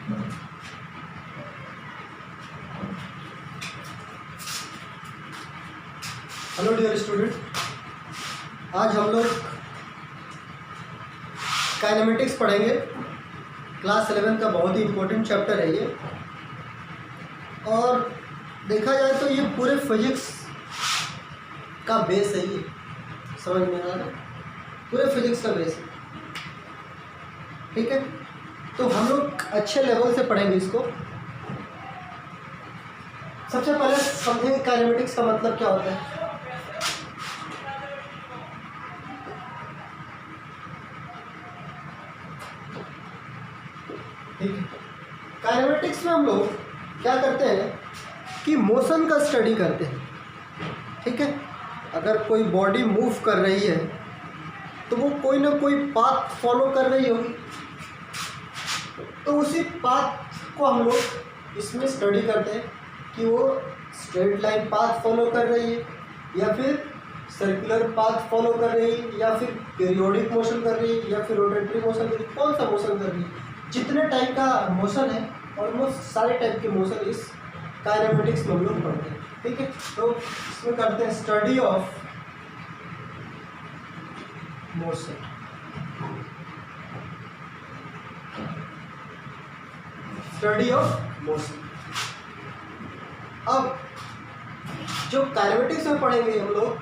Hello dear student, आज हम लोग काइनेमेटिक्स पढ़ेंगे। क्लास 11 का बहुत ही इम्पोर्टेंट चैप्टर है ये, और देखा जाए तो ये पूरे फिजिक्स का बेस है। ये समझ में आ रहा है, पूरे फिजिक्स का बेस है। ठीक है, तो हम लोग अच्छे लेवल से पढ़ेंगे इसको। सबसे पहले समझेंगे काइनेमेटिक्स का मतलब क्या होता है। ठीक है, काइनेमेटिक्स में हम लोग क्या करते हैं कि मोशन का स्टडी करते हैं। ठीक है, अगर कोई बॉडी मूव कर रही है तो वो कोई ना कोई पाथ फॉलो कर रही होगी, तो उसी पाथ को हम लोग इसमें स्टडी करते हैं कि वो स्ट्रेट लाइन पाथ फॉलो कर रही है या फिर सर्कुलर पाथ फॉलो कर रही है या फिर पीरियोडिक मोशन कर रही है या फिर रोटेटरी मोशन कर रही है, कौन सा मोशन कर रही है। जितने टाइप का मोशन है ऑलमोस्ट सारे टाइप के मोशन इस काइनेमेटिक्स में हम लोग पढ़ते हैं। ठीक है, तो इसमें करते हैं study of motion. Study of motion. अब जो काइनेमेटिक्स में पढ़ेंगे हम लोग,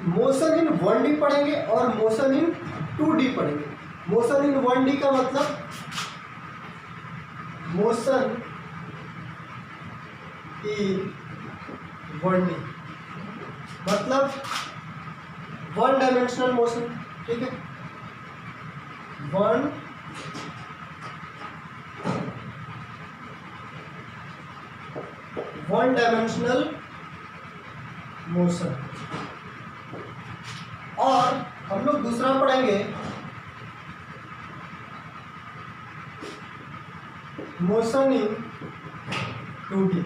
मोशन इन 1D पढ़ेंगे और मोशन इन 2D पढ़ेंगे। मोशन इन 1D का मतलब मोशन इन 1D मतलब 1 डायमेंशनल मोशन। ठीक है, 1 डायमेंशनल मोशन। और हम लोग दूसरा पढ़ेंगे motion in 2D।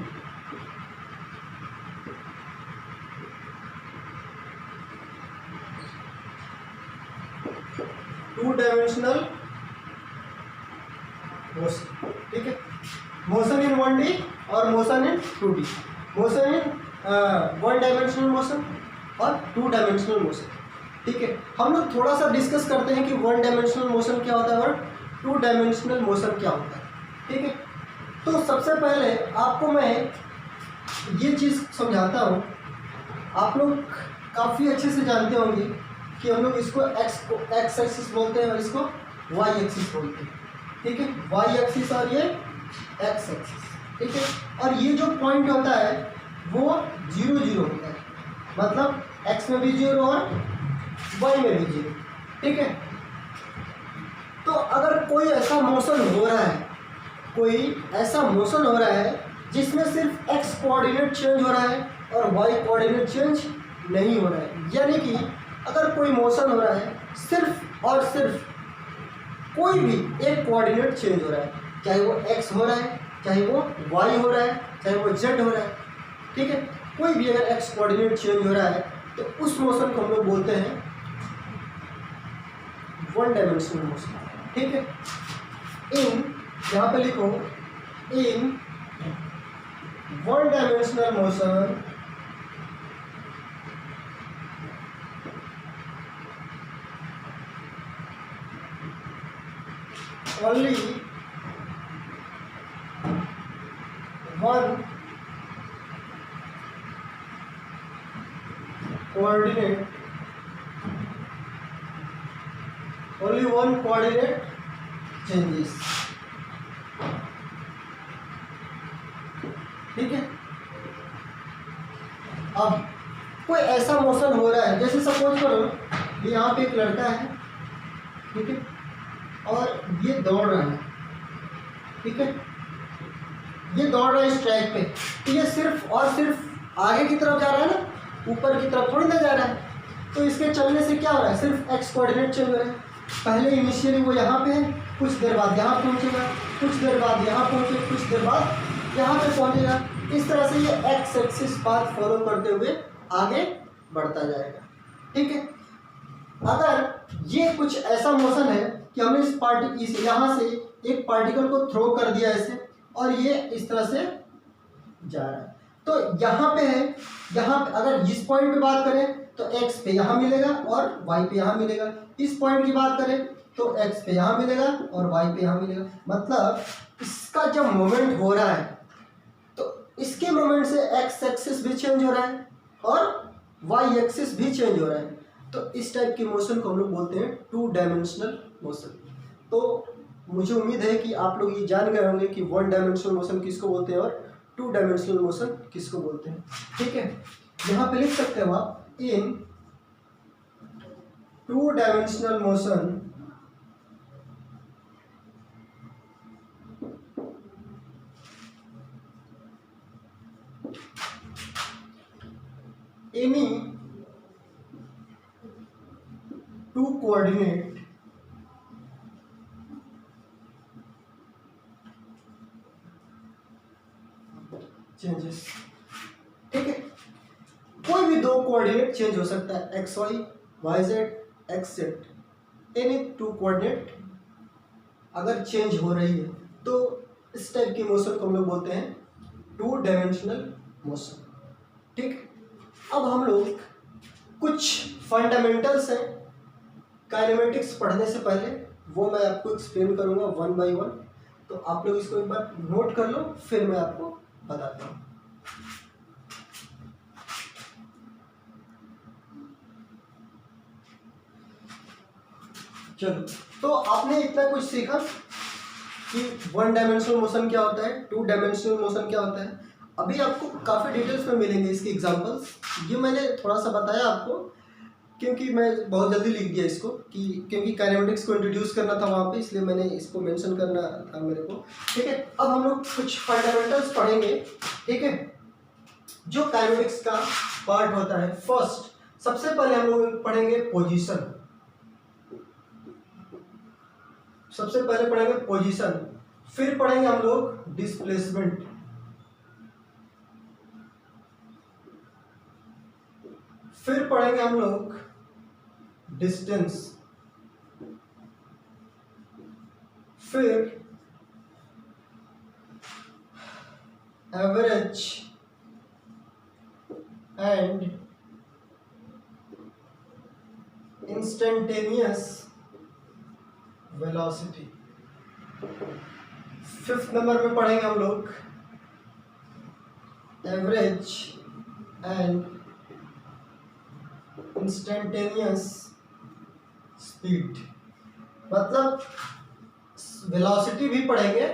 2 dimensional motion. ठीक है, मोशन इन 1D और motion in 2D। Motion in 1 dimensional motion और 2 डायमेंशनल मोशन। ठीक है, हम लोग थोड़ा सा डिस्कस करते हैं कि 1 डायमेंशनल मोशन क्या होता है और 2 डायमेंशनल मोशन क्या होता है। ठीक है, तो सबसे पहले आपको मैं ये चीज़ समझाता हूँ। आप लोग काफ़ी अच्छे से जानते होंगे कि हम लोग इसको एक्स एक्सिस बोलते हैं और इसको वाई एक्सिस बोलते हैं। ठीक है, वाई एक्सिस और ये एक्स एक्सिस। ठीक है, और ये जो पॉइंट होता है वो 0 0 होता है, मतलब एक्स में भी 0 और वाई में भी 0। ठीक है, तो अगर कोई ऐसा मोशन हो रहा है, कोई ऐसा मोशन हो रहा है जिसमें सिर्फ एक्स कोऑर्डिनेट चेंज हो रहा है और वाई कोऑर्डिनेट चेंज नहीं हो रहा है, यानी कि अगर कोई मोशन हो रहा है सिर्फ और सिर्फ कोई भी एक कोऑर्डिनेट चेंज हो रहा है, चाहे वो एक्स हो रहा है, चाहे वो वाई हो रहा है, चाहे वो जेड हो रहा है। ठीक है, कोई भी अगर एक्स कोऑर्डिनेट चेंज हो रहा है तो उस मोशन को हम लोग बोलते हैं 1 डायमेंशनल मोशन। ठीक है, इन यहाँ पे लिखो, इन 1 dimensional motion only 1 coordinate, only 1 coordinate changes। ठीक है, अब कोई ऐसा मोशन हो रहा है, जैसे सपोज करो ये यहाँ पे एक लड़का है। ठीक है, और ये दौड़ रहा है। ठीक है, ये दौड़ रहा है इस ट्रैक पे, तो ये सिर्फ और सिर्फ आगे की तरफ जा रहा है ना, ऊपर की तरफ थोड़ी ना जा रहा है। तो इसके चलने से क्या हो रहा है, सिर्फ एक्स कोऑर्डिनेट चल रहा है। पहले इनिशियली वो यहाँ पे है, कुछ देर बाद यहाँ पहुँचेगा, कुछ देर बाद यहाँ पहुँचे, कुछ देर बाद यहाँ पे पहुँचेगा। इस तरह से ये एक्स एक्सिस पाथ फॉलो करते हुए आगे बढ़ता जाएगा। ठीक है, अगर ये कुछ ऐसा मोशन है कि हमने इस पार्टिकल यहाँ से एक पार्टिकल को थ्रो कर दिया ऐसे और ये इस तरह से जा रहा है। तो यहाँ पे है, यहाँ पे अगर इस पॉइंट पे बात करें तो x पे यहाँ मिलेगा और y पे यहाँ मिलेगा। इस पॉइंट की बात करें तो x पे यहाँ मिलेगा और y पे यहाँ मिलेगा। मतलब इसका जब मोमेंट हो रहा है तो इसके मोमेंट से x एक्सिस भी चेंज हो रहा है और y एक्सिस भी चेंज हो रहा है। तो इस टाइप के मोशन को हम लोग बोलते हैं टू डायमेंशनल मोशन। तो मुझे उम्मीद है कि आप लोग ये जान गए होंगे कि वन डायमेंशनल मोशन किसको बोलते हैं और टू डायमेंशनल मोशन किसको बोलते हैं। ठीक है, यहाँ पे लिख सकते हो आप, in two dimensional motion any two coordinate changes. ठीक है, कोई भी दो कोऑर्डिनेट चेंज हो सकता है, X Y, Y Z, X Z, any two coordinate अगर चेंज हो रही है तो इस टाइप की मोशन को हम लोग बोलते हैं टू डायमेंशनल मोशन। ठीक, अब हम लोग कुछ फंडामेंटल्स हैं काइनेमेटिक्स पढ़ने से पहले, वो मैं आपको एक्सप्लेन करूंगा वन बाय वन। तो आप लोग इसको एक बार नोट कर लो, फिर मैं आपको बताता हूँ। चलो, तो आपने इतना कुछ सीखा कि वन डायमेंशनल मोशन क्या होता है, टू डायमेंशनल मोशन क्या होता है। अभी आपको काफ़ी डिटेल्स में मिलेंगे इसके एग्जांपल्स। ये मैंने थोड़ा सा बताया आपको क्योंकि मैं बहुत जल्दी लिख दिया इसको, कि क्योंकि काइनेमेटिक्स को इंट्रोड्यूस करना था वहाँ पे, इसलिए मैंने इसको मेंशन करना था मेरे को। ठीक है, अब हम लोग कुछ फंडामेंटल्स पढ़ेंगे। ठीक है, जो काइनेमेटिक्स का पार्ट होता है। फर्स्ट, सबसे पहले हम लोग पढ़ेंगे पोजीशन। सबसे पहले पढ़ेंगे पोजीशन, फिर पढ़ेंगे हम लोग डिस्प्लेसमेंट, फिर पढ़ेंगे हम लोग डिस्टेंस, फिर average and instantaneous velocity. Fifth number पे पढ़ेंगे हम लोग एवरेज एंड इंस्टेंटेनियस स्पीड। मतलब वेलोसिटी भी पढ़ेंगे,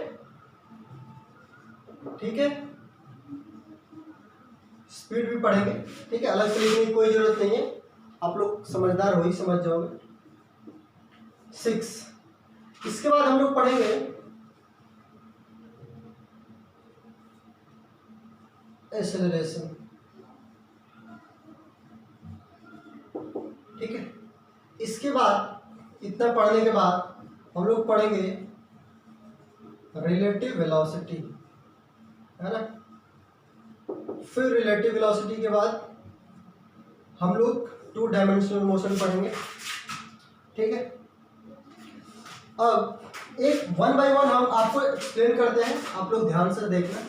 ठीक है, स्पीड भी पढ़ेंगे। ठीक है, अलग से लिखने की कोई जरूरत नहीं है, आप लोग समझदार हो ही समझ जाओगे। 6, इसके बाद हम लोग पढ़ेंगे एक्सेलरेशन। ठीक है, इसके बाद इतना पढ़ने के बाद हम लोग पढ़ेंगे रिलेटिव वेलोसिटी, है ना। फिर रिलेटिव वेलोसिटी के बाद हम लोग टू डायमेंशनल मोशन पढ़ेंगे। ठीक है, अब एक वन बाय वन हम आपको एक्सप्लेन करते हैं, आप लोग ध्यान से देखना।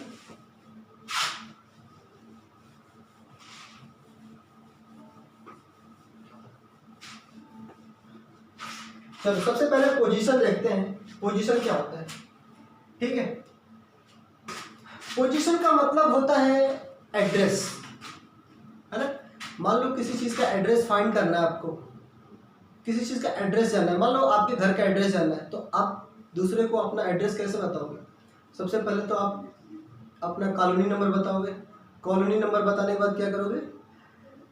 चलो, सबसे पहले पोजीशन देखते हैं, पोजीशन क्या होता है। ठीक है, पोजीशन का मतलब होता है एड्रेस, है ना। मान लो किसी चीज़ का एड्रेस फाइंड करना है आपको, किसी चीज़ का एड्रेस जानना है। मान लो आपके घर का एड्रेस जानना है, तो आप दूसरे को अपना एड्रेस कैसे बताओगे। सबसे पहले तो आप अपना कॉलोनी नंबर बताओगे, कॉलोनी नंबर बताने के बाद क्या करोगे,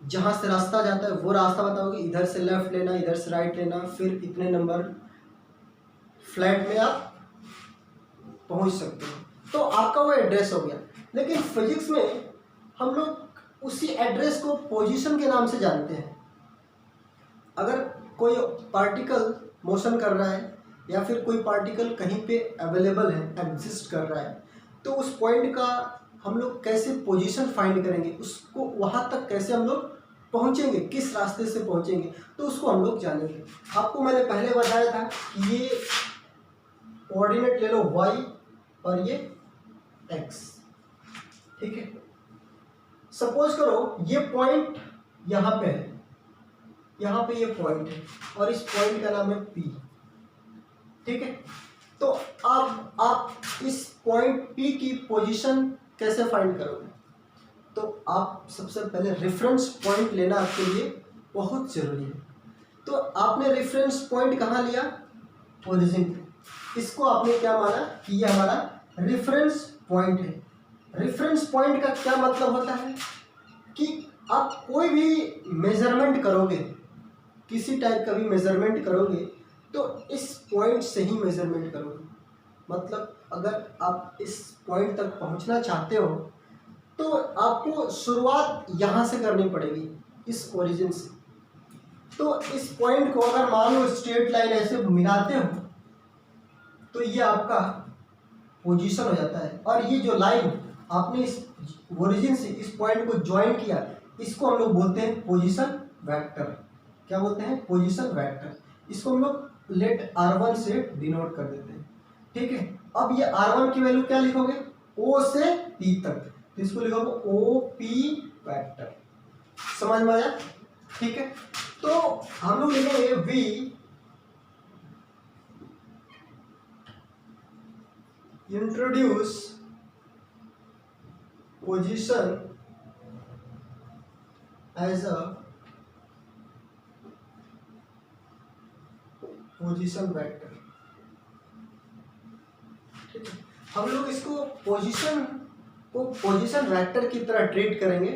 जहाँ से रास्ता जाता है वो रास्ता बताओगे, इधर से लेफ्ट लेना, इधर से राइट लेना, फिर इतने नंबर फ्लैट में आप पहुँच सकते हो। तो आपका वो एड्रेस हो गया। लेकिन फिजिक्स में हम लोग उसी एड्रेस को पोजीशन के नाम से जानते हैं। अगर कोई पार्टिकल मोशन कर रहा है या फिर कोई पार्टिकल कहीं पे अवेलेबल है, एग्जिस्ट कर रहा है, तो उस पॉइंट का हम लोग कैसे पोजीशन फाइंड करेंगे, उसको वहाँ तक कैसे हम लोग पहुँचेंगे, किस रास्ते से पहुँचेंगे, तो उसको हम लोग जानेंगे। आपको मैंने पहले बताया था कि ये कोऑर्डिनेट ले लो y और ये x, ठीक है। सपोज करो ये पॉइंट यहाँ पे है, यहाँ पे ये पॉइंट है और इस पॉइंट का नाम है P, ठीक है। तो अब आप इस पॉइंट P की पोजीशन कैसे फाइंड करोगे? तो आप सबसे पहले रेफरेंस पॉइंट लेना आपके लिए बहुत जरूरी है। तो आपने रेफरेंस पॉइंट कहाँ लिया? ओरिजिन पे। इसको आपने क्या माना कि ये हमारा रेफरेंस पॉइंट है। रेफरेंस पॉइंट का क्या मतलब होता है कि आप कोई भी मेजरमेंट करोगे, किसी टाइप का भी मेजरमेंट करोगे तो इस पॉइंट से ही मेजरमेंट करोगे। मतलब अगर आप इस पॉइंट तक पहुंचना चाहते हो तो आपको शुरुआत यहाँ से करनी पड़ेगी, इस ओरिजिन से। तो इस पॉइंट को अगर मान लो स्ट्रेट लाइन ऐसे मिलाते हो तो ये आपका पोजीशन हो जाता है। और ये जो लाइन आपने इस ओरिजिन से इस पॉइंट को ज्वाइन किया, इसको हम लोग बोलते हैं पोजीशन वेक्टर। क्या बोलते हैं? Position vector. इसको हम लोग लेट R1 से डिनोट कर देते हैं, ठीक है। अब ये R1 की वैल्यू क्या लिखोगे? O से P तक, तो इसको लिखोगे OP वेक्टर। समझ में आया? ठीक है। तो हम लोग लिखेंगे V introduce position as a position vector, ठीक है। हम लोग इसको पोजीशन वेक्टर की तरह ट्रीट करेंगे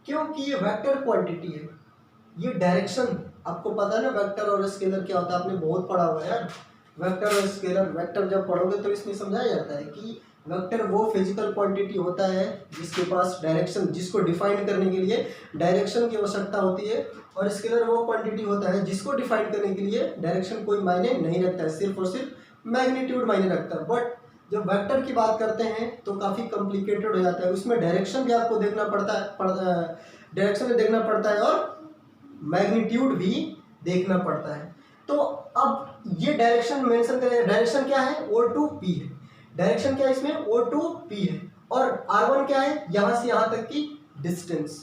क्योंकि ये वेक्टर क्वांटिटी है। ये डायरेक्शन, आपको पता है ना वेक्टर और स्केलर क्या होता है, आपने बहुत पढ़ा हुआ है यार वेक्टर और स्केलर। वेक्टर जब पढ़ोगे तो इसमें समझाया जाता है कि वेक्टर वो फिजिकल क्वांटिटी होता है जिसके पास डायरेक्शन, जिसको डिफाइन करने के लिए डायरेक्शन की आवश्यकता होती है, और स्केलर वो क्वांटिटी होता है जिसको डिफाइन करने के लिए डायरेक्शन कोई मायने नहीं रखता है, सिर्फ और सिर्फ मैग्नीट्यूड मायने रखता है। बट जब वेक्टर की बात करते हैं तो काफ़ी कॉम्प्लिकेटेड हो जाता है, उसमें डायरेक्शन भी आपको देखना पड़ता है, डायरेक्शन में देखना पड़ता है और मैग्नीट्यूड भी देखना पड़ता है। तो अब ये डायरेक्शन मेंशन करें, डायरेक्शन क्या है? O2P है। डायरेक्शन क्या है इसमें? O2P है। और R1 क्या है? यहाँ से यहाँ तक की डिस्टेंस,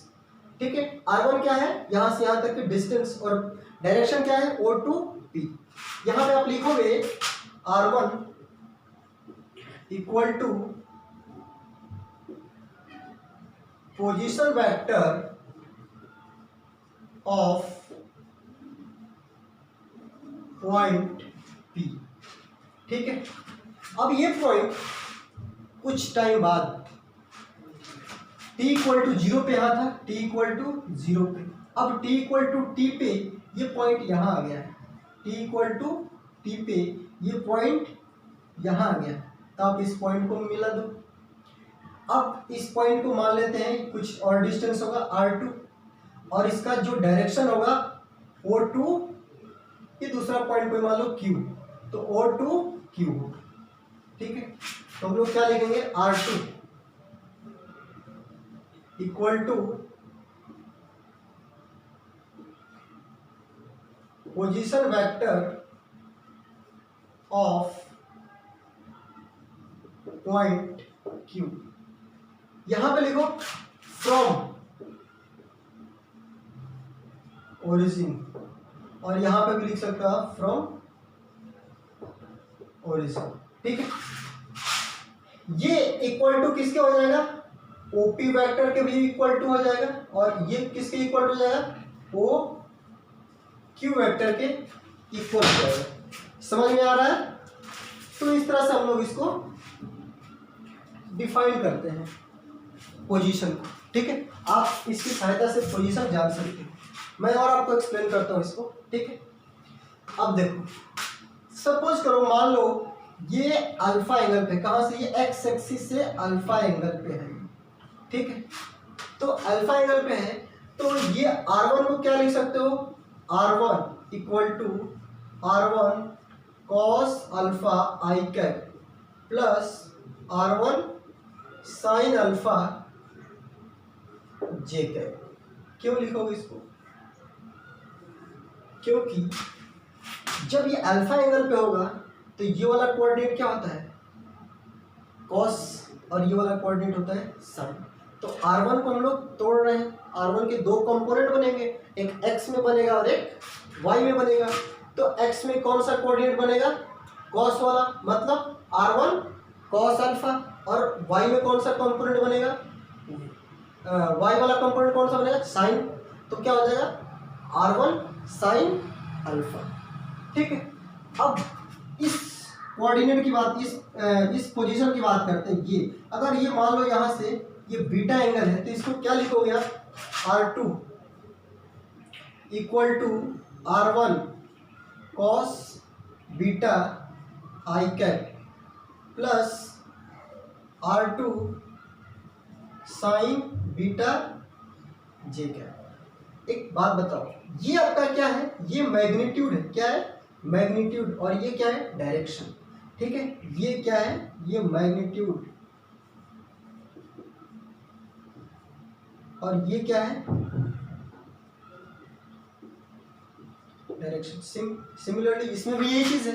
ठीक है। R1 क्या है? यहाँ से यहाँ तक की डिस्टेंस, और डायरेक्शन क्या है? O2P। यहाँ पे आप लिखोगे R1 equal to position vector of point P, ठीक है। अब ये पॉइंट कुछ टाइम बाद t इक्वल टू 0 पे यहाँ था, t इक्वल टू 0 पे। अब t इक्वल टू t पे ये पॉइंट यहाँ आ गया है, t इक्वल टू t पे ये पॉइंट यहाँ आ गया, तो आप इस पॉइंट को मिला दो। अब इस पॉइंट को मान लेते हैं कुछ और डिस्टेंस होगा R2, और इसका जो डायरेक्शन होगा O2, ये दूसरा पॉइंट को मान लो Q, तो O2Q होगा, ठीक है। तो हम लोग क्या लिखेंगे? R2 equal to position vector of point Q। यहां पे लिखो फ्रॉम ओरिजिन, और यहां पे भी लिख सकते हो आप फ्रॉम ओरिजिन, ठीक है। ये इक्वल टू किसके हो जाएगा? OP वेक्टर के भी इक्वल टू हो जाएगा, और ये किसके इक्वल हो जाएगा? OQ वेक्टर के इक्वल हो जाएगा। समझ में आ रहा है? तो इस तरह से हम लोग इसको डिफाइन करते हैं पोजीशन को, ठीक है। आप इसकी सहायता से पोजीशन जान सकते हैं। मैं और आपको एक्सप्लेन करता हूँ इसको, ठीक है। अब देखो, सपोज करो मान लो ये अल्फा एंगल पे, कहाँ से? ये एक्स एक्सिस से अल्फा एंगल पे है, ठीक है। तो अल्फा एंगल पे है, तो ये R1 को क्या लिख सकते हो? R1 equal to R1 cos alpha I cap plus R1 sine alpha J cap. क्यों लिखोगे इसको? क्योंकि जब ये अल्फा एंगल पे होगा तो ये वाला कोऑर्डिनेट क्या होता है, कॉस, और ये वाला कोऑर्डिनेट होता है साइन। तो R1 को हम लोग तोड़ रहे हैं, R1 के दो कंपोनेंट बनेंगे, एक x में बनेगा और एक y में बनेगा। तो x में कौन सा कोऑर्डिनेट बनेगा, कॉस वाला, मतलब R1 कॉस अल्फा, और y में कौन सा कंपोनेंट बनेगा, y वाला कंपोनेंट कौन सा बनेगा, साइन। तो क्या हो जाएगा R1 साइन अल्फा। ठीक है, अब इस कोऑर्डिनेट की बात, इस पोजीशन की बात करते हैं। ये अगर ये मान लो यहाँ से ये बीटा एंगल है, तो इसको क्या लिखोगे आप, R2 equal to R1 cos beta I cap plus R2 sine beta J cap. एक बात बताओ, ये आपका क्या है, ये मैग्नीट्यूड है, क्या है, मैग्नीट्यूड, और ये क्या है, डायरेक्शन। ठीक है, ये क्या है, ये मैग्नीट्यूड, और ये क्या है, डायरेक्शन। सिमिलरली इसमें भी यही चीज है,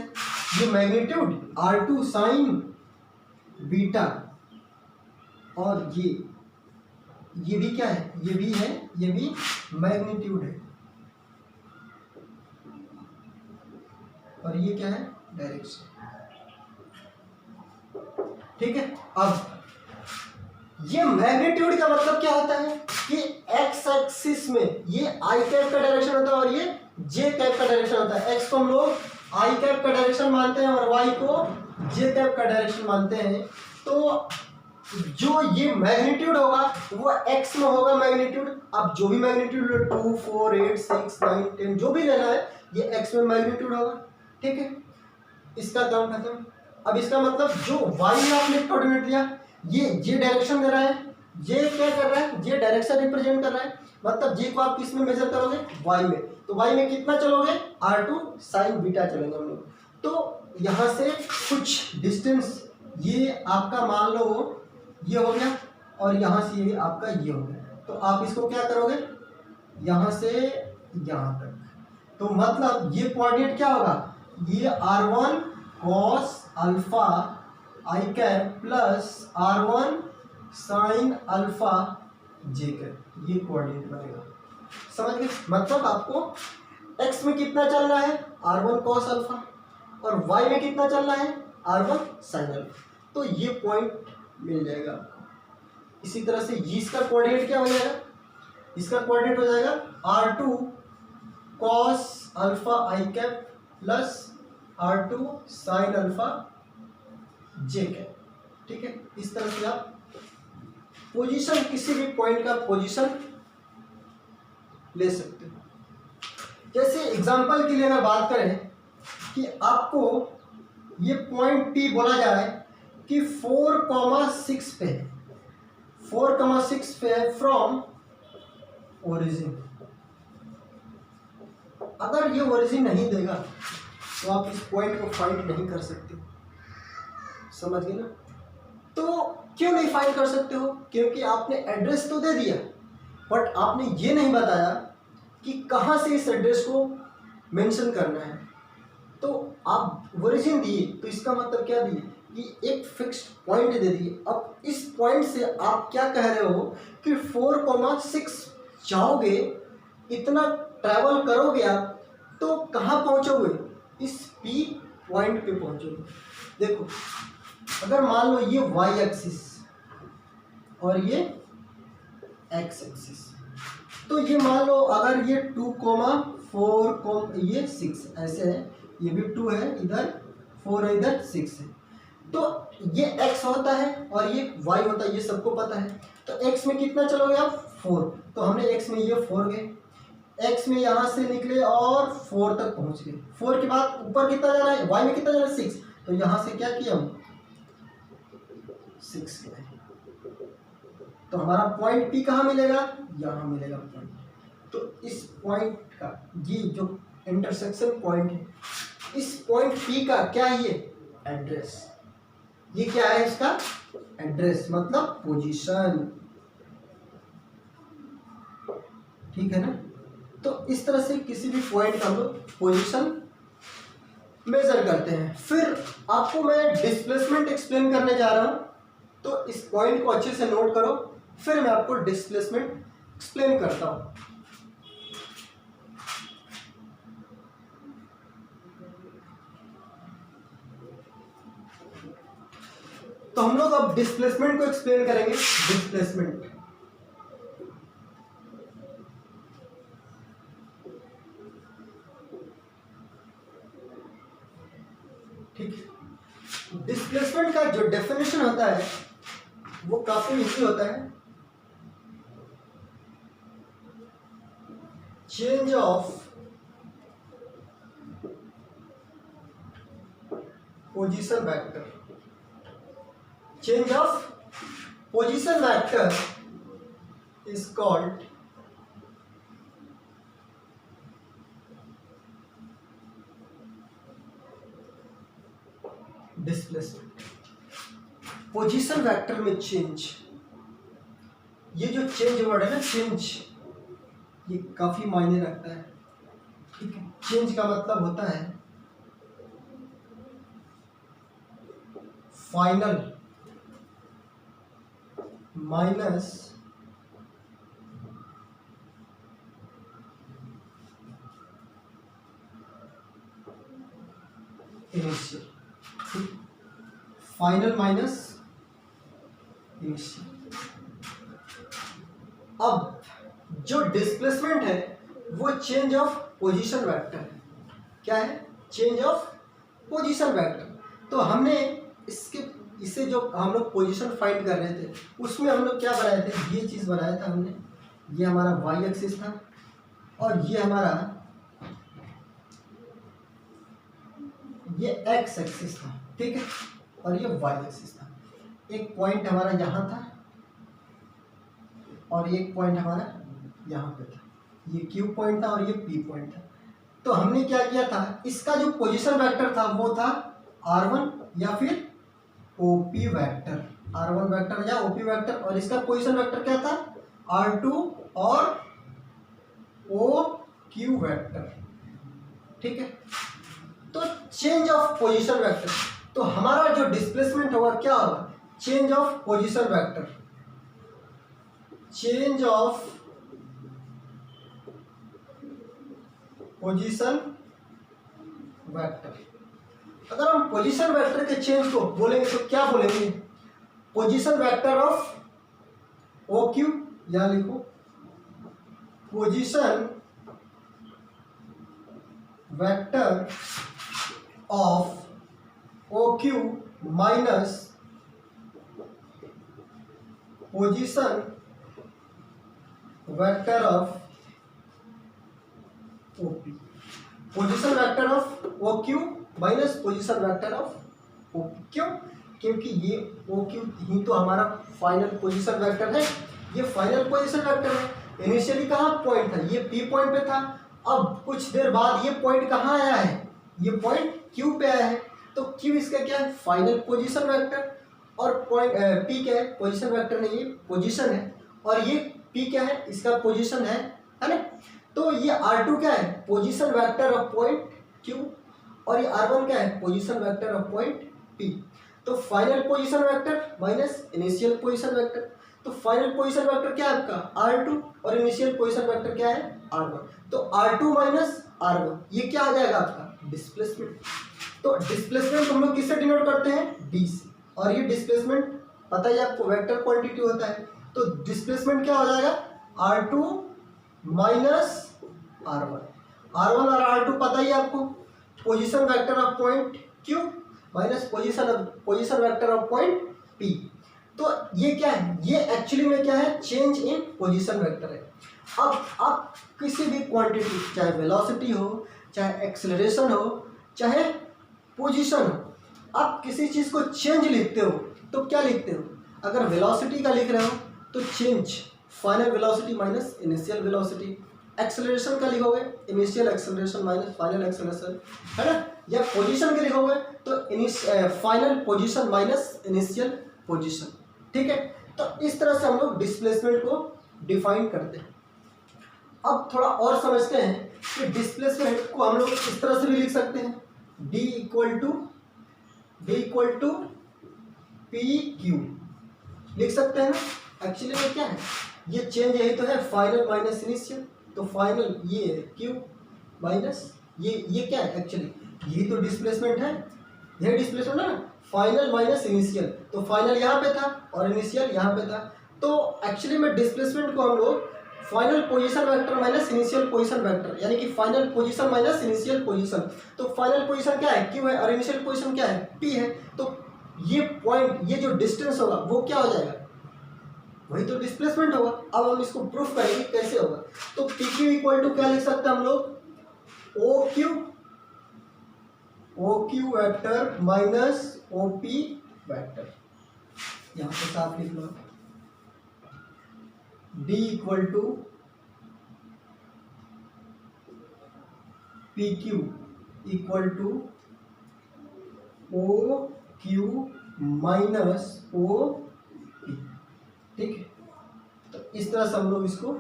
ये मैग्नीट्यूड R2 साइन बीटा, और ये भी क्या है, ये भी है, ये भी मैग्नीट्यूड है, और ये क्या है, डायरेक्शन। ठीक है, अब ये मैग्नीट्यूड का मतलब क्या होता है कि एक्स एक्सिस में ये आई कैप का डायरेक्शन होता है और ये जे कैप का डायरेक्शन होता है। एक्स को हम लोग आई कैप का डायरेक्शन मानते हैं और वाई को जे कैप का डायरेक्शन मानते हैं। तो जो ये मैग्नीट्यूड होगा वो एक्स में होगा मैग्नीट्यूड। अब जो भी मैग्नीट्यूड 2, 4, 8, 6, 9, 10 जो भी लेना है ये एक्स में मैग्नीट्यूड होगा। ठीक है, इसका काम खत्म। अब इसका मतलब जो वाई में आपने कोऑर्डिनेट लिया, ये जे डायरेक्शन दे रहा है, जे क्या कर रहा है, जे डायरेक्शन रिप्रेजेंट कर रहा है, मतलब जे को आप किस में मेजर करोगे, वाई में। तो वाई में कितना चलोगे, R2 साइन बीटा चलेंगे हम लोग। तो यहाँ से कुछ डिस्टेंस ये आपका मान लो ये हो गया और यहाँ से ये आपका ये हो गया। तो आप इसको क्या करोगे, यहाँ से यहाँ तक। तो मतलब ये कोऑर्डिनेट क्या होगा, ये R1 cos alpha I cap plus R1 sine alpha J cap, ये कोऑर्डिनेट बनेगा। समझ गए, मतलब आपको x में कितना चलना है, R1 cos अल्फा, और y में कितना चलना है, R1 साइन अल्फा। तो ये पॉइंट मिल जाएगा आपको। इसी तरह से इसका कोऑर्डिनेट क्या हो जाएगा, इसका कोऑर्डिनेट हो जाएगा R2 cos alpha I cap plus R2 sine alpha J cap. ठीक है, इस तरह से आप पोजीशन, किसी भी पॉइंट का पोजीशन ले सकते हो। जैसे एग्जांपल के लिए अगर बात करें कि आपको ये पॉइंट P बोला जाए कि 4,6 पे है, 4,6 पे है फ्रॉम ओरिजिन। अगर ये ओरिजिन नहीं देगा तो आप इस पॉइंट को फाइंड नहीं कर सकते। समझ गए ना। तो क्यों नहीं फाइंड कर सकते हो, क्योंकि आपने एड्रेस तो दे दिया बट आपने ये नहीं बताया कि कहाँ से इस एड्रेस को मेंशन करना है। तो आप ओरिजिन दिए तो इसका मतलब क्या दिए कि एक फिक्स्ड पॉइंट दे दिए। अब इस पॉइंट से आप क्या कह रहे हो कि 4,6 जाओगे, इतना ट्रैवल करोगे आप तो कहाँ पहुँचोगे, इस P पॉइंट पे पहुँचोगे। देखो अगर मान लो ये y एक्सिस और ये x एक्सिस, तो ये मान लो अगर ये 2, 4, ये 6 ऐसे है, ये भी 2 है इधर, 4 है इधर, 6 है। तो ये x होता है और ये y होता है, ये सबको पता है। तो x में कितना चलोगे आप, 4। तो हमने x में ये 4 गए, x में यहाँ से निकले और 4 तक पहुँच गए। 4 के बाद ऊपर कितना जाना है, y में कितना जाना है, 6। तो यहाँ से क्या किया हम, 6 गए। तो हमारा पॉइंट P कहाँ मिलेगा, यहाँ मिलेगा पॉइंट। तो इस पॉइंट का ये जो इंटरसेक्शन पॉइंट है, इस पॉइंट P का क्या है, ये एड्रेस। ये क्या है, इसका एड्रेस मतलब पोजीशन। ठीक है ना। तो इस तरह से किसी भी पॉइंट का हम लोग पोजीशन मेजर करते हैं। फिर आपको मैं डिस्प्लेसमेंट एक्सप्लेन करने जा रहा हूँ, तो इस पॉइंट को अच्छे से नोट करो, फिर मैं आपको डिस्प्लेसमेंट एक्सप्लेन करता हूँ। तो हम लोग अब डिस्प्लेसमेंट को एक्सप्लेन करेंगे। डिस्प्लेसमेंट, ठीक है। डिस्प्लेसमेंट का जो डेफिनेशन होता है वो काफी इजी होता है। Change of position vector, change of position vector is called displacement। Position vector में चेंज, ये जो चेंज वर्ड है ना, चेंज, ये काफी मायने रखता है, ठीक है। चेंज का मतलब होता है final minus initial, final minus initial. अब जो डिस्प्लेसमेंट है वो चेंज ऑफ पोजीशन वेक्टर है। क्या है? Change of position vector. तो हमने इससे जो हम लोग पोजीशन फाइंड कर रहे थे उसमें हम लोग क्या बनाए थे, ये चीज़ बनाया था हमने। ये हमारा वाई एक्सिस था और ये हमारा ये एक्स एक्सिस था, ठीक है, और ये वाई एक्सिस था। एक पॉइंट हमारा यहाँ था और एक पॉइंट हमारा यहाँ पे था। ये क्यू पॉइंट था और ये पी पॉइंट था। तो हमने क्या किया था, इसका जो पोजीशन वेक्टर था वो था R1 या फिर OP वेक्टर, R1 वेक्टर या OP वेक्टर, और इसका पोजीशन वेक्टर क्या था, R2 और OQ वेक्टर, ठीक है। तो चेंज ऑफ पोजीशन वेक्टर, तो हमारा जो डिस्प्लेसमेंट होगा क्या होगा, change of position vector, change of position vector. अगर हम पोजीशन वेक्टर के चेंज को बोलेंगे तो क्या बोलेंगे, पोजीशन वेक्टर ऑफ OQ, या लिखो position vector of OQ minus position vector of OP। Position vector of OQ minus position vector of OP। क्यों? क्योंकि ये OQ ही तो हमारा फाइनल पोजीशन वेक्टर है, ये फाइनल पोजीशन वेक्टर है। इनिशियली कहाँ पॉइंट था, ये P पॉइंट पे था। अब कुछ देर बाद ये पॉइंट कहाँ आया है, ये पॉइंट Q पे आया है। तो Q इसका क्या है, फाइनल पोजीशन वेक्टर, और पॉइंट P क्या है, पोजीशन वेक्टर नहीं, ये पोजीशन है, और ये P क्या है, इसका पोजीशन है ना। तो ये R2 क्या है, position vector of point Q, और ये R1 क्या है, position vector of point P। तो final position vector minus initial position vector, तो फाइनल पोजीशन वेक्टर क्या है आपका R2 और इनिशियल पोजीशन वेक्टर क्या है R1। तो R2 माइनस R1 ये क्या आ जाएगा आपका डिस्प्लेसमेंट। तो डिस्प्लेसमेंट हम लोग किससे डिनोट करते हैं, D से, और ये डिस्प्लेसमेंट पता ही आपको वेक्टर क्वांटिटी होता है। तो डिस्प्लेसमेंट क्या हो जाएगा, R2 माइनस R1 और R2 पता ही आपको, position vector of point Q minus position vector of point P। तो ये क्या है, ये एक्चुअली में क्या है, चेंज इन पोजीशन वेक्टर है। अब आप किसी भी क्वांटिटी, चाहे वेलोसिटी हो, चाहे एक्सेलरेशन हो, चाहे पोजीशन हो, आप किसी चीज़ को चेंज लिखते हो तो क्या लिखते हो, अगर वेलोसिटी का लिख रहे हो तो change final velocity minus initial velocity, acceleration का लिखोगे initial acceleration minus final acceleration, है ना। या पोजीशन के लिखोगे तो final position minus initial position, ठीक है। तो इस तरह से हम लोग डिस्प्लेसमेंट को डिफाइन करते हैं। अब थोड़ा और समझते हैं कि डिस्प्लेसमेंट को हम लोग इस तरह से भी लिख सकते हैं, D equal to P Q लिख सकते हैं ना। एक्चुअली में क्या है, ये चेंज यही तो है, फाइनल माइनस इनिशियल, तो फाइनल ये क्यू माइनस ये क्या है, एक्चुअली यही तो डिस्प्लेसमेंट है, यही डिस्प्लेसमेंट है ना, फाइनल माइनस इनिशियल, तो फाइनल यहाँ पे था और इनिशियल यहाँ पे था। तो एक्चुअली में डिस्प्लेसमेंट को हम लोग final position vector minus initial position vector, यानी कि final position minus initial position, तो फाइनल पोजीशन क्या है, क्यू है, और इनिशियल पोजीशन क्या है, पी है। तो ये पॉइंट, ये जो डिस्टेंस होगा वो क्या हो जाएगा, वही तो डिस्प्लेसमेंट होगा। अब हम इसको प्रूफ करेंगे कैसे होगा। तो पी क्यू इक्वल टू क्या लिख सकते हैं हम लोग, O Q vector minus O P vector, यहाँ पे साफ लिख लो, D equal to P Q equal to O Q minus O P, ठीक है। तो इस तरह से हम लोग इसको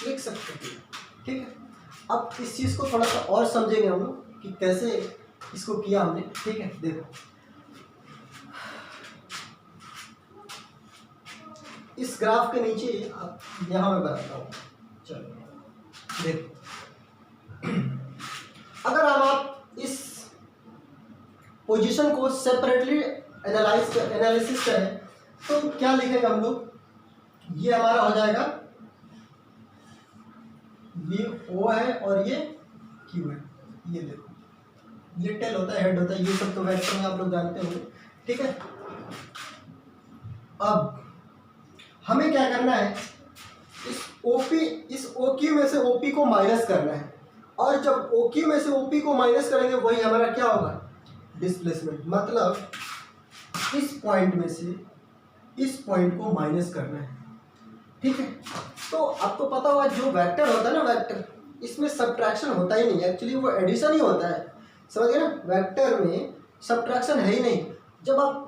लिख सकते हैं, ठीक है। अब इस चीज़ को थोड़ा सा और समझेंगे हम लोग कि कैसे इसको किया हमने, ठीक है। देखो इस ग्राफ के नीचे यहाँ मैं बनाता हूँ, चलो देखो, अगर आप इस पोजीशन को सेपरेटली एनालिसिस करें तो क्या लिखेंगे हम लोग, ये हमारा हो जाएगा, ये O है और ये Q है, ये देखो ये टेल होता है, हेड होता है, ये सब तो वेक्टर में आप लोग जानते होंगे, ठीक है। अब हमें क्या करना है, इस OQ में से OP को माइनस करना है, और जब OQ में से OP को माइनस करेंगे वही हमारा क्या होगा, डिस्प्लेसमेंट। मतलब इस पॉइंट में से इस पॉइंट को माइनस करना है, ठीक है। तो आपको पता होगा जो वेक्टर होता है ना, वेक्टर, इसमें सब्ट्रैक्शन होता ही नहीं, एक्चुअली वो एडिशन ही होता है, समझ गए ना। वेक्टर में सब्ट्रैक्शन है ही नहीं, जब आप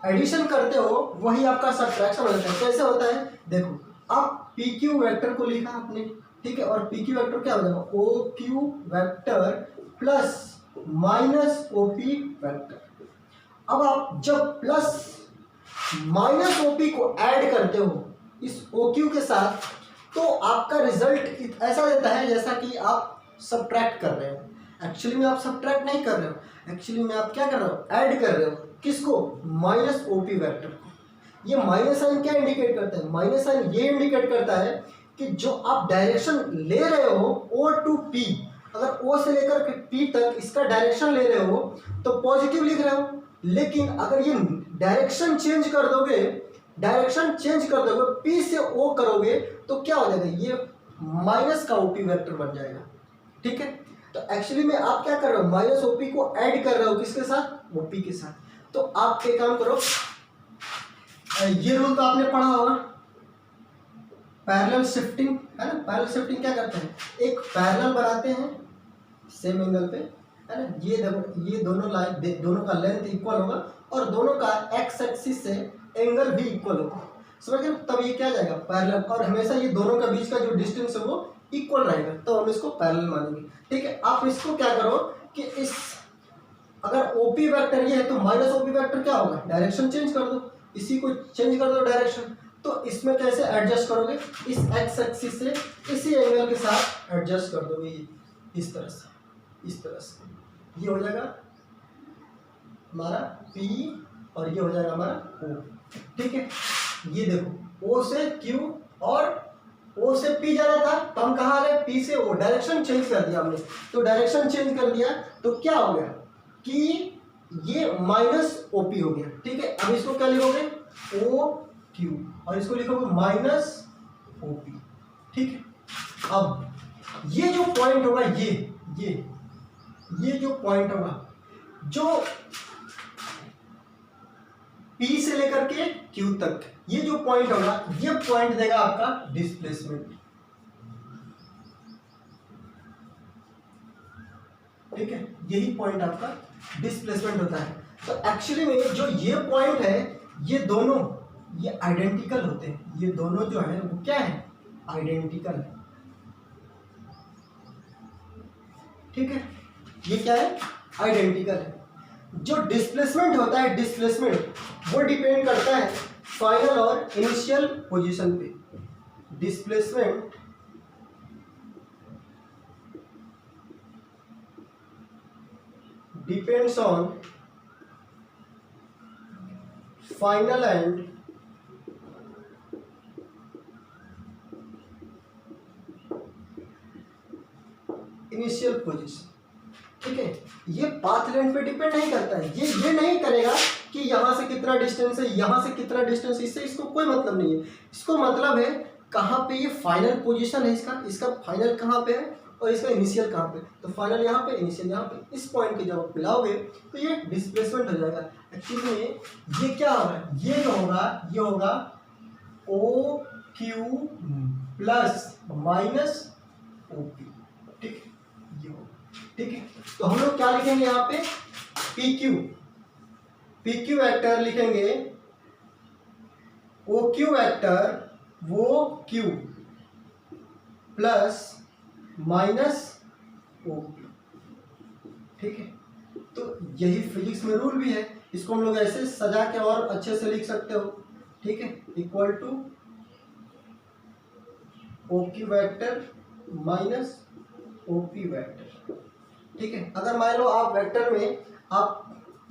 एडिशन करते हो वही आपका सब्ट्रैक्शन होता है। कैसे होता है, देखो आप पी क्यू वैक्टर को लिखा आपने, ठीक है, और पी क्यू वैक्टर क्या हो जाएगा, O Q vector plus minus O P vector. अब आप जब प्लस माइनस ओ पी को ऐड करते हो इस ओ क्यू के साथ, तो आपका रिजल्ट ऐसा देता है जैसा कि आप सब्ट्रैक्ट कर रहे हो। एक्चुअली में आप सब्ट्रैक्ट नहीं कर रहे हो, एक्चुअली में आप क्या कर रहे हो, ऐड कर रहे हो। किसको, माइनस ओ पी वैक्टर को। ये माइनस साइन क्या इंडिकेट करता है, माइनस साइन ये इंडिकेट करता है कि जो आप डायरेक्शन ले रहे हो ओ टू पी, अगर ओ से लेकर के पी तक इसका डायरेक्शन ले रहे हो तो पॉजिटिव लिख रहे हो, लेकिन अगर ये डायरेक्शन चेंज कर दोगे, पी से ओ करोगे तो क्या हो जाएगा, ये माइनस का ओपी वेक्टर बन जाएगा, ठीक है। तो एक्चुअली में आप क्या कर रहे हो, माइनस ओपी को ऐड कर रहे हो किसके साथ, ओपी के साथ। तो आप क्या काम करो, ये रूल तो आपने पढ़ा होगा, पैरेलल शिफ्टिंग, है ना। पैरेलल शिफ्टिंग क्या करते हैं, एक पैरेलल बनाते हैं सेम एंगल पे, है ना। ये देखो, ये दोनों लाइन, दोनों का लेंथ इक्वल होगा और दोनों का एक्स एक्सिस से एंगल भी इक्वल होगा, समझ गए। तब ये क्या जाएगा, पैरेलल, और हमेशा ये दोनों के बीच का जो डिस्टेंस है वो इक्वल रहेगा, तो हम इसको पैरेलल मानेंगे, ठीक है। आप इसको क्या करो कि इस, अगर ओपी वेक्टर ये है तो माइनस ओपी वेक्टर क्या होगा, डायरेक्शन चेंज कर दो, इसी को चेंज कर दो डायरेक्शन। तो इसमें कैसे एडजस्ट करोगे, इस एक्स एक्सिस से इसी एंगल के साथ एडजस्ट कर दोगे, ये इस तरह से, इस तरह से, ये हो जाएगा हमारा P और ये हो जाएगा हमारा O, ठीक है। ये देखो O से Q और O से P जाना था, तो हम कहाँ आ गए, P से O, डायरेक्शन चेंज कर दिया हमने। तो डायरेक्शन चेंज कर दिया तो क्या हो गया कि ये माइनस OP हो गया, ठीक है। अब इसको क्या लिखोगे, OQ, और इसको लिखोगे माइनस OP, ठीक है। अब ये जो पॉइंट होगा, ये जो पॉइंट होगा, जो P से लेकर के Q तक, ये जो पॉइंट होगा, ये पॉइंट देगा आपका डिस्प्लेसमेंट, ठीक है। यही पॉइंट आपका डिस्प्लेसमेंट होता है। तो एक्चुअली में जो ये पॉइंट है, ये दोनों ये आइडेंटिकल होते हैं, ये दोनों जो है वो क्या है, आइडेंटिकल है, ठीक है। ये क्या है, आइडेंटिकल है। जो डिस्प्लेसमेंट होता है, डिस्प्लेसमेंट वो डिपेंड करता है फाइनल और इनिशियल पोजीशन पे। Displacement depends on final and initial position. ठीक है, ये पाथ लेंथ पे डिपेंड नहीं करता है। ये नहीं करेगा कि यहाँ से कितना डिस्टेंस है, यहाँ से कितना डिस्टेंस, इससे इसको कोई मतलब नहीं है। इसको मतलब है कहाँ पे ये फाइनल पोजीशन है इसका फाइनल कहाँ पे है और इसका इनिशियल कहाँ पे। तो फाइनल यहाँ पे, इनिशियल यहाँ पे। इस पॉइंट के जब आप मिलाओगे तो ये डिस्प्लेसमेंट हो जाएगा। एक्चुअली में ये क्या होगा, ये होगा O Q plus minus O P. ठीक है, ये होगा। ठीक है, तो हम लोग क्या लिखेंगे यहाँ पे, पी क्यू वेक्टर लिखेंगे, ओ क्यू वेक्टर वो Q plus minus O P. ठीक है, तो यही फिजिक्स में रूल भी है। इसको हम लोग ऐसे सजा के और अच्छे से लिख सकते हो। ठीक है, equal to O Q vector minus O P vector. ठीक है, अगर मान लो आप वेक्टर में आप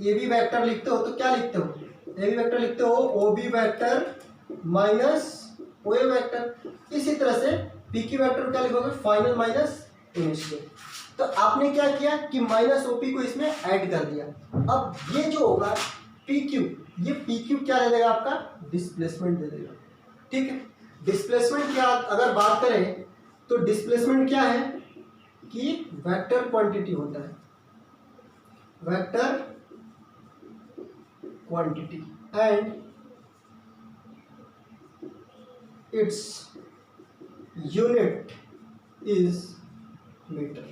ए बी वेक्टर लिखते हो तो क्या लिखते हो, ए बी वेक्टर लिखते हो ओ बी वेक्टर माइनस ओ ए वेक्टर। इसी तरह से पी क्यू वेक्टर क्या लिखोगे, फाइनल माइनस इनिशियल। तो आपने क्या किया कि माइनस ओ पी को इसमें ऐड कर दिया। अब ये जो होगा पी क्यू, ये पी क्यू क्या दे देगा, आपका डिस्प्लेसमेंट दे देगा। ठीक है, डिस्प्लेसमेंट क्या अगर बात करें तो डिस्प्लेसमेंट क्या है कि वेक्टर क्वांटिटी होता है, vector quantity and its unit is metre.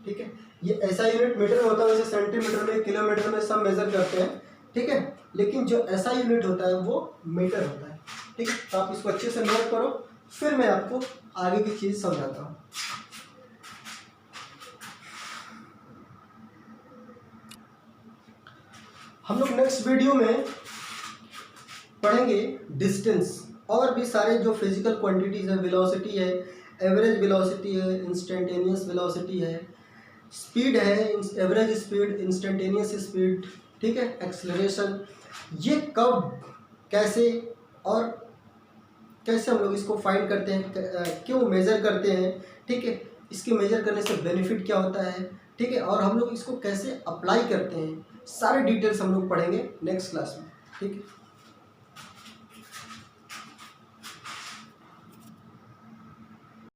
ठीक है, ये ऐसा यूनिट मीटर में होता है, वैसे सेंटीमीटर में, किलोमीटर में सब मेजर करते हैं। ठीक है, लेकिन जो ऐसा यूनिट होता है वो मीटर होता है। ठीक है, तो आप इसको अच्छे से नोट करो, फिर मैं आपको आगे की चीज समझाता हूँ। हम लोग नेक्स्ट वीडियो में पढ़ेंगे डिस्टेंस और भी सारे जो फिजिकल क्वांटिटीज है, वेलोसिटी है, एवरेज वेलोसिटी है, इंस्टेंटेनियस वेलोसिटी है, स्पीड है, एवरेज स्पीड, इंस्टेंटेनियस स्पीड। ठीक है, एक्सेलरेशन, ये कब, कैसे और कैसे हम लोग इसको फाइंड करते हैं, क्यों मेजर करते हैं। ठीक है, इसके मेजर करने से बेनिफिट क्या होता है। ठीक है, और हम लोग इसको कैसे अप्लाई करते हैं, सारे डिटेल्स हम लोग पढ़ेंगे नेक्स्ट क्लास में। ठीक है।